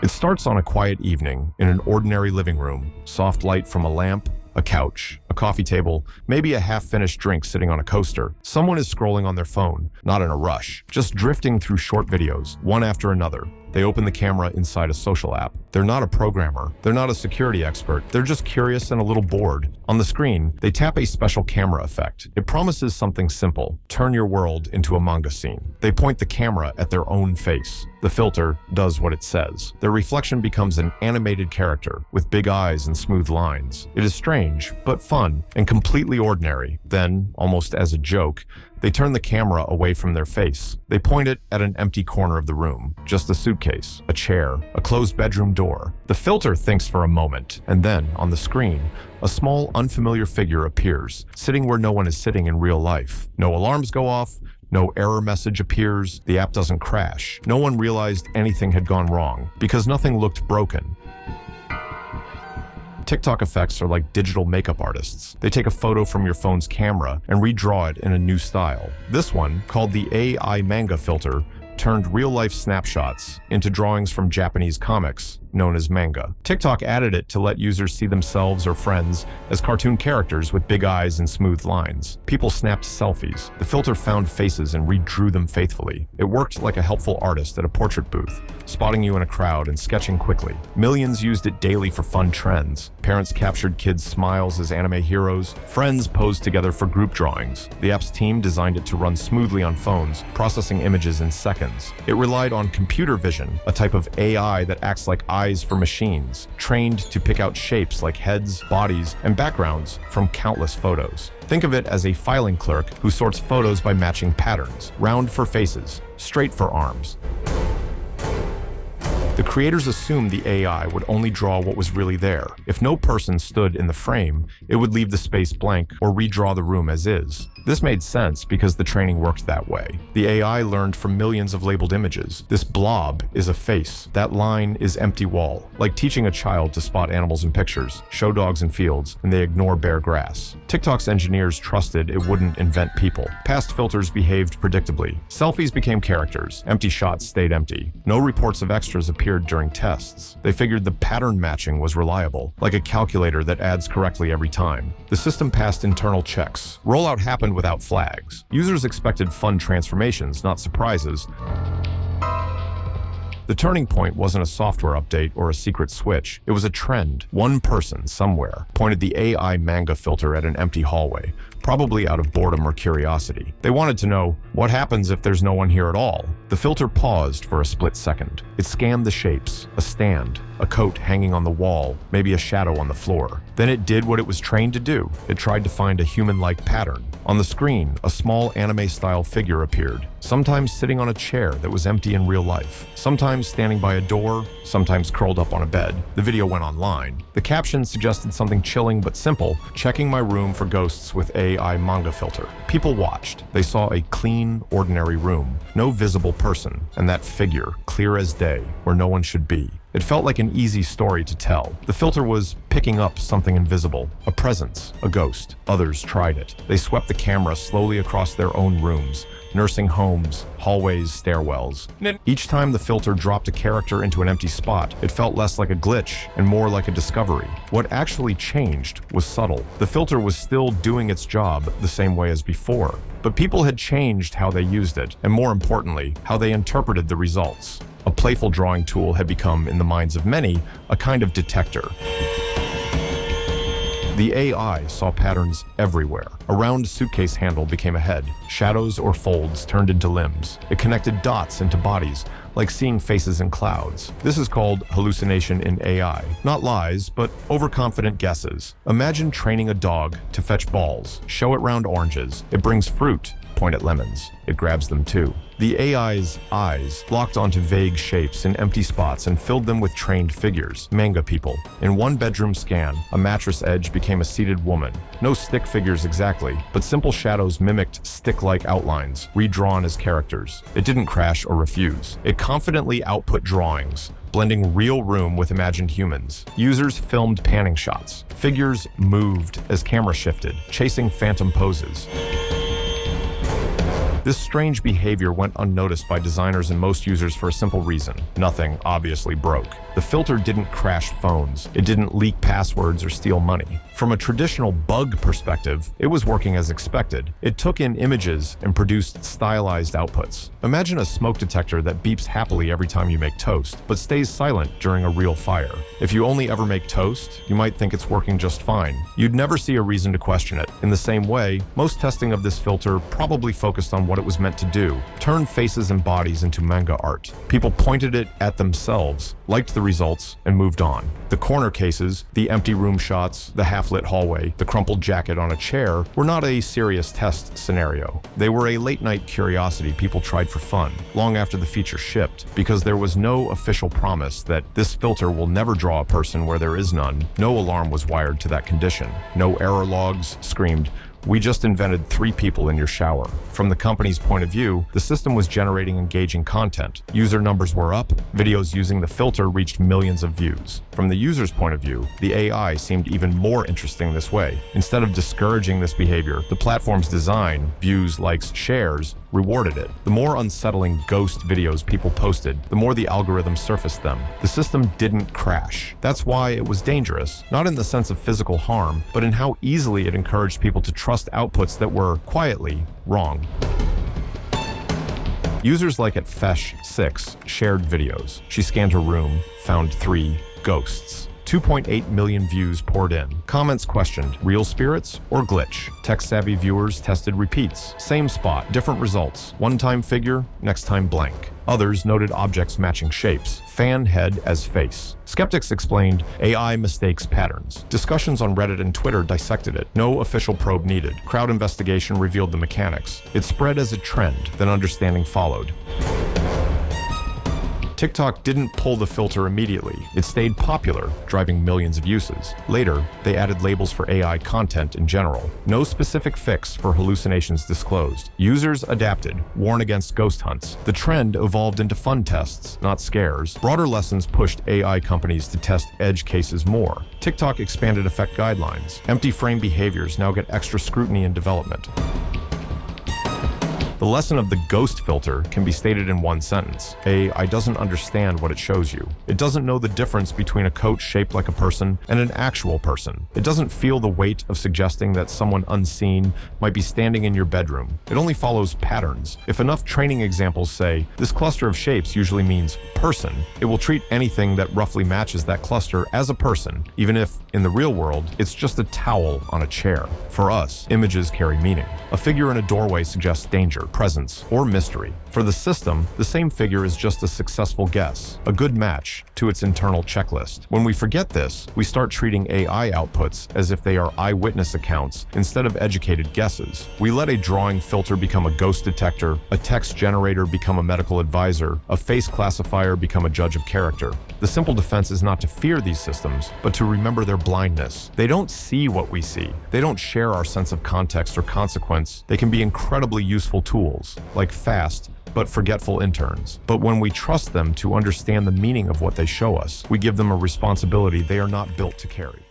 It starts on a quiet evening in an ordinary living room, soft light from a lamp, a couch, a coffee table, maybe a half-finished drink sitting on a coaster. Someone is scrolling on their phone, not in a rush, just drifting through short videos, one after another. They open the camera inside a social app. They're not a programmer. They're not a security expert. They're just curious and a little bored. On the screen, they tap a special camera effect. It promises something simple: turn your world into a manga scene. They point the camera at their own face. The filter does what it says. Their reflection becomes an animated character with big eyes and smooth lines. It is strange, but fun, and completely ordinary. Then, almost as a joke, they turn the camera away from their face. They point it at an empty corner of the room. Just a suitcase, a chair, a closed bedroom door. The filter thinks for a moment, and then, on the screen, a small, unfamiliar figure appears, sitting where no one is sitting in real life. No alarms go off. No error message appears. The app doesn't crash. No one realized anything had gone wrong, because nothing looked broken. TikTok effects are like digital makeup artists. They take a photo from your phone's camera and redraw it in a new style. This one, called the AI manga filter, turned real-life snapshots into drawings from Japanese comics, known as manga. TikTok added it to let users see themselves or friends as cartoon characters with big eyes and smooth lines. People snapped selfies. The filter found faces and redrew them faithfully. It worked like a helpful artist at a portrait booth, spotting you in a crowd and sketching quickly. Millions used it daily for fun trends. Parents captured kids' smiles as anime heroes. Friends posed together for group drawings. The app's team designed it to run smoothly on phones, processing images in seconds. It relied on computer vision, a type of AI that acts like eyes for machines, trained to pick out shapes like heads, bodies, and backgrounds from countless photos. Think of it as a filing clerk who sorts photos by matching patterns: round for faces, straight for arms. The creators assumed the AI would only draw what was really there. If no person stood in the frame, it would leave the space blank or redraw the room as is. This made sense because the training worked that way. The AI learned from millions of labeled images. This blob is a face. That line is empty wall. Like teaching a child to spot animals in pictures, show dogs in fields, and they ignore bare grass. TikTok's engineers trusted it wouldn't invent people. Past filters behaved predictably. Selfies became characters. Empty shots stayed empty. No reports of extras appeared during tests. They figured the pattern matching was reliable, like a calculator that adds correctly every time. The system passed internal checks. Rollout happened without flags. Users expected fun transformations, not surprises. The turning point wasn't a software update or a secret switch. It was a trend. One person, somewhere, pointed the AI manga filter at an empty hallway, probably out of boredom or curiosity. They wanted to know, what happens if there's no one here at all? The filter paused for a split second. It scanned the shapes: a stand, a coat hanging on the wall, maybe a shadow on the floor. Then it did what it was trained to do. It tried to find a human-like pattern. On the screen, a small anime-style figure appeared, sometimes sitting on a chair that was empty in real life, sometimes standing by a door, sometimes curled up on a bed. The video went online. The caption suggested something chilling but simple: checking my room for ghosts with AI manga filter. People watched. They saw a clean, ordinary room, no visible person, and that figure, clear as day, where no one should be. It felt like an easy story to tell. The filter was picking up something invisible, a presence, a ghost. Others tried it. They swept the camera slowly across their own rooms, nursing homes, hallways, stairwells. Each time the filter dropped a character into an empty spot, it felt less like a glitch and more like a discovery. What actually changed was subtle. The filter was still doing its job the same way as before, but people had changed how they used it, and more importantly, how they interpreted the results. A playful drawing tool had become, in the minds of many, a kind of detector. The AI saw patterns everywhere. A round suitcase handle became a head. Shadows or folds turned into limbs. It connected dots into bodies, like seeing faces in clouds. This is called hallucination in AI. Not lies, but overconfident guesses. Imagine training a dog to fetch balls. Show it round oranges. It brings fruit. Point at lemons. It grabs them too. The AI's eyes locked onto vague shapes in empty spots and filled them with trained figures, manga people. In one bedroom scan, a mattress edge became a seated woman. No stick figures exactly, but simple shadows mimicked stick-like outlines, redrawn as characters. It didn't crash or refuse. It confidently output drawings, blending real room with imagined humans. Users filmed panning shots. Figures moved as camera shifted, chasing phantom poses. This strange behavior went unnoticed by designers and most users for a simple reason. Nothing obviously broke. The filter didn't crash phones. It didn't leak passwords or steal money. From a traditional bug perspective, it was working as expected. It took in images and produced stylized outputs. Imagine a smoke detector that beeps happily every time you make toast, but stays silent during a real fire. If you only ever make toast, you might think it's working just fine. You'd never see a reason to question it. In the same way, most testing of this filter probably focused on what it was meant to do: turn faces and bodies into manga art. People pointed it at themselves, liked the results, and moved on. The corner cases, the empty room shots, the half-lit hallway, the crumpled jacket on a chair were not a serious test scenario. They were a late-night curiosity people tried for fun, long after the feature shipped, because there was no official promise that this filter will never draw a person where there is none. No alarm was wired to that condition. No error logs screamed, "We just invented 3 people in your shower." From the company's point of view, the system was generating engaging content. User numbers were up, videos using the filter reached millions of views. From the user's point of view, the AI seemed even more interesting this way. Instead of discouraging this behavior, the platform's design, views, likes, shares, rewarded it. The more unsettling ghost videos people posted, the more the algorithm surfaced them. The system didn't crash. That's why it was dangerous, not in the sense of physical harm, but in how easily it encouraged people to trust outputs that were, quietly, wrong. Users like at Fesh6 shared videos. She scanned her room, found 3 ghosts. 2.8 million views poured in. Comments questioned, real spirits or glitch? Tech-savvy viewers tested repeats. Same spot, different results. One time figure, next time blank. Others noted objects matching shapes. Fan head as face. Skeptics explained AI mistakes patterns. Discussions on Reddit and Twitter dissected it. No official probe needed. Crowd investigation revealed the mechanics. It spread as a trend, then understanding followed. TikTok didn't pull the filter immediately. It stayed popular, driving millions of uses. Later, they added labels for AI content in general. No specific fix for hallucinations disclosed. Users adapted, warn against ghost hunts. The trend evolved into fun tests, not scares. Broader lessons pushed AI companies to test edge cases more. TikTok expanded effect guidelines. Empty frame behaviors now get extra scrutiny in development. The lesson of the ghost filter can be stated in one sentence. AI doesn't understand what it shows you. It doesn't know the difference between a coat shaped like a person and an actual person. It doesn't feel the weight of suggesting that someone unseen might be standing in your bedroom. It only follows patterns. If enough training examples say, this cluster of shapes usually means person, it will treat anything that roughly matches that cluster as a person, even if, in the real world, it's just a towel on a chair. For us, images carry meaning. A figure in a doorway suggests danger, presence, or mystery. For the system, the same figure is just a successful guess, a good match to its internal checklist. When we forget this, we start treating AI outputs as if they are eyewitness accounts instead of educated guesses. We let a drawing filter become a ghost detector, a text generator become a medical advisor, a face classifier become a judge of character. The simple defense is not to fear these systems, but to remember their blindness. They don't see what we see. They don't share our sense of context or consequence. They can be incredibly useful tools, like fast but forgetful interns. But when we trust them to understand the meaning of what they show us, we give them a responsibility they are not built to carry.